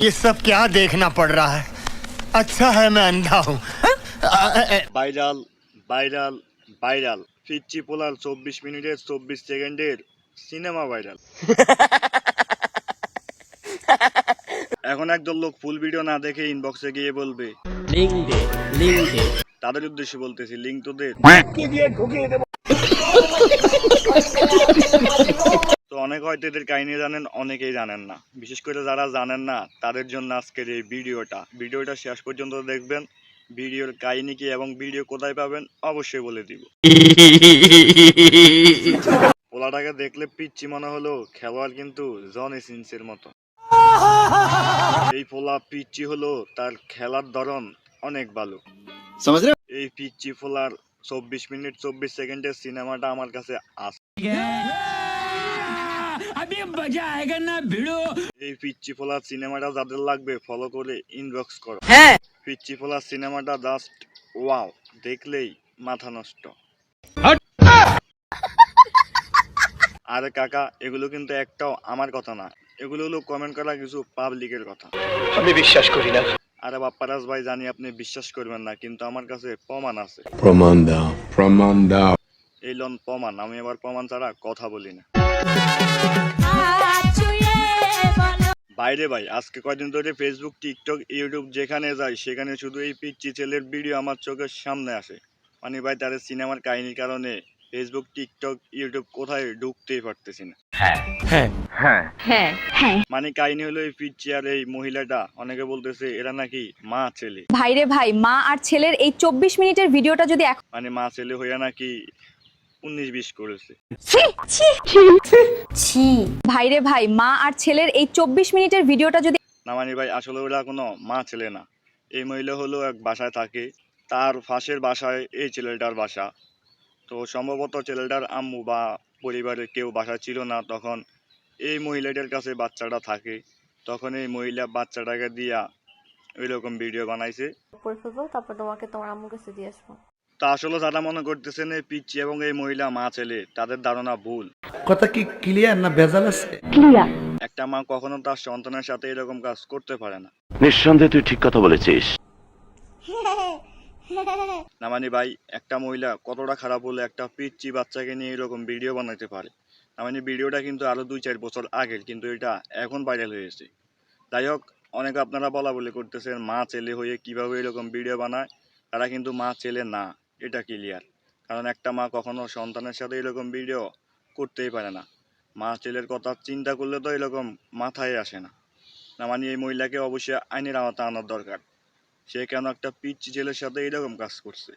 ये सब क्या देखना पड़ रहा है? अच्छा है मैं अंधा हूँ। ভাইরাল ভাইরাল ভাইরাল পিচ্চি পোলার 24 মিনিটের 24 সেকেন্ডের সিনেমা ভাইরাল। এখন একদল লোক ফুল ভিডিও না দেখে ইনবক্সে গিয়ে বলবে লিঙ্ক দে তাদের উদ্দেশ্যে বলতেছি লিঙ্ক তো দে। তো অনেক হয়তো এদের কাহিনী জানেন, অনেকেই জানেন না। বিশেষ করে যারা জানেন না তাদের জন্য আজকের এই ভিডিওটা শেষ পর্যন্ত দেখবেন। ভিডিওর কাহিনী কি এবং ভিডিও কোথায় পাবেন অবশ্যই বলে দিব। পোলাটাকে দেখলে পিচ্চি মনে হলো, খেলোয়াড় কিন্তু জনি সিন্সের মতো। এই পোলা পিচ্চি হলো, তার খেলার ধরন অনেক ভালো। এই পিচ্চি পোলার 24 মিনিট 24 সেকেন্ডের সিনেমাটা আমার কাছে আছে। এই পিচ্চি পোলার সিনেমাটা যাদের লাগবে ফলো করে ইনবক্স করো। পিচ্চি পোলার সিনেমাটা জাস্ট ওয়াও, দেখলেই মাথা নষ্ট। আরে কাকা, এগুলো কিন্তু একটাও আমার কথা না, এগুলো হলো কমেন্ট করা কিছু পাবলিকের কথা। আমি বিশ্বাস করি না। আরে বাপ্পারাজ ভাই, জানি আপনি বিশ্বাস করবেন না, কিন্তু আমার কাছে প্রমাণ আছে। প্রমাণ দাও। এই লন প্রমাণ। আমি আবার প্রমাণ ছাড়া কথা বলি না। বাইরে ভাই, আজকে কয়দিন ধরে ফেসবুক, টিকটক, ইউটিউব যেখানে যাই সেখানে শুধু এই পিচ্চি ছেলের ভিডিও আমার চোখের সামনে আসে। মানে ভাই, তাদের সিনেমার কাহিনীর কারণে ফেসবুক, টিকটক, ইউটিউব কোথায় ঢুকতেই পারতেছি না। মানে কাহিনী হলো, এই পিচ্চি আর এই মহিলাটা, অনেকে বলতেছে এরা নাকি মা ছেলে। ভাইরে ভাই, মা আর ছেলের এই 24 মিনিটের ভিডিওটা যদি মানে মা ছেলে হইয়া নাকি 19-20 করেছে। ভাইরে ভাই, মা আর ছেলের এই 24 মিনিটের ভিডিওটা যদি না মানে ভাই, আসলে ওরা কোনো মা ছেলে না। এই মহিলা হলো এক বাসায় থাকে, তার পাশের বাসায় এই ছেলেটার বাসা। তো সম্ভবত ছেলেটার আম্মু বা পরিবারের কেউ বাসায় ছিল না, তখন এই মহিলাটার কাছে বাচ্চাটা থাকে। তখন এই মহিলা বাচ্চাটাকে দিয়া ওইরকম ভিডিও বানাইছে। করে ফেলবো, তারপর তোমাকে তোমার আম্মুর কাছে দিয়ে আসবো। তা আসলে যারা মনে করতেছেন এই পিচ্চি এবং এই মহিলা মা ছেলে, তাদের ধারণা ভুল। কথা কি ক্লিয়ার না ভেজাল আছে? একটা মা কখনো তার সন্তানের সাথে এরকম কাজ করতে পারে না। নিঃসন্দেহে তুই ঠিক কথা বলেছিস। না মানে ভাই, একটা মহিলা কতটা খারাপ হলে একটা পিচ্চি বাচ্চাকে নিয়ে এরকম ভিডিও বানাতে পারে। না মানে ভিডিওটা কিন্তু আরো 2-4 বছর আগের, কিন্তু এটা এখন ভাইরাল হয়েছে। যাই হোক, অনেকে আপনারা বলা বলি করতেছেন মা ছেলে হয়ে কিভাবে এরকম ভিডিও বানায়। তারা কিন্তু মা ছেলে না, এটা ক্লিয়ার। কারণ একটা মা কখনো সন্তানের সাথে এরকম ভিডিও করতেই পারে না। মা ছেলের কথা চিন্তা করলে তো এরকম মাথায় আসে না। না মানে এই মহিলাকে অবশ্যই আইনের আওতায় আনার দরকার। সে কেন একটা পিচ্চি ছেলের সাথে এরকম কাজ করছে?